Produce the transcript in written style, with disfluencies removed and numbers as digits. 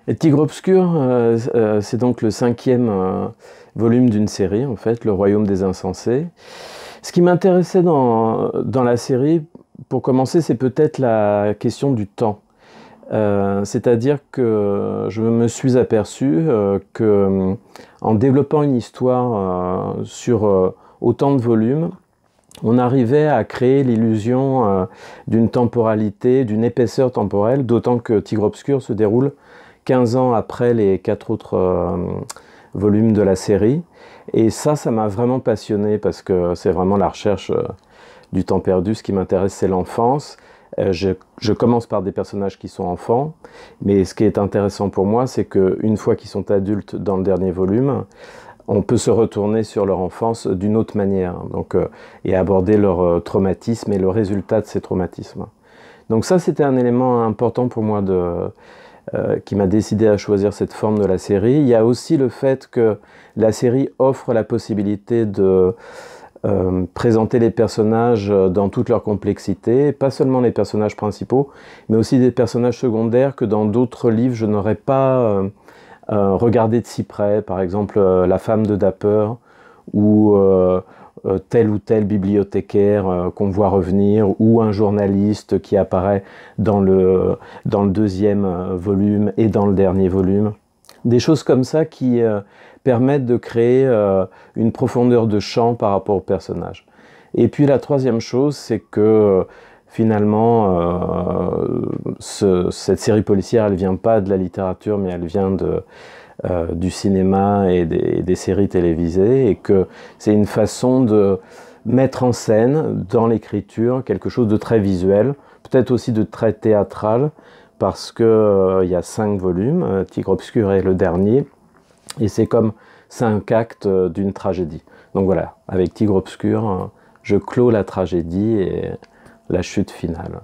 Et Tigre Obscur, c'est donc le 5e volume d'une série, en fait, Le Royaume des Insensés. Ce qui m'intéressait dans la série, pour commencer, c'est peut-être la question du temps. C'est-à-dire que je me suis aperçu que en développant une histoire sur autant de volumes, on arrivait à créer l'illusion d'une temporalité, d'une épaisseur temporelle, d'autant que Tigre Obscur se déroule 15 ans après les 4 autres volumes de la série. Et ça m'a vraiment passionné parce que c'est vraiment la recherche du temps perdu. Ce qui m'intéresse, c'est l'enfance. Je commence par des personnages qui sont enfants, mais ce qui est intéressant pour moi, c'est qu'une fois qu'ils sont adultes dans le dernier volume, on peut se retourner sur leur enfance d'une autre manière, donc, et aborder leur traumatisme et le résultat de ces traumatismes. Donc ça, c'était un élément important pour moi qui m'a décidé à choisir cette forme de la série. Il y a aussi le fait que la série offre la possibilité de présenter les personnages dans toute leur complexité, pas seulement les personnages principaux, mais aussi des personnages secondaires que dans d'autres livres je n'aurais pas regardé de si près, par exemple la femme de Dapper ou tel ou tel bibliothécaire qu'on voit revenir, ou un journaliste qui apparaît dans le 2e volume et dans le dernier volume. Des choses comme ça qui permettent de créer une profondeur de champ par rapport au personnage. Et puis la 3e chose, c'est que finalement, cette série policière, elle vient pas de la littérature, mais elle vient du cinéma et des séries télévisées, et que c'est une façon de mettre en scène dans l'écriture quelque chose de très visuel, peut-être aussi de très théâtral, parce que il y a 5 volumes, Tigre Obscur est le dernier, et c'est comme 5 actes d'une tragédie. Donc voilà, avec Tigre Obscur, je clôt la tragédie et la chute finale.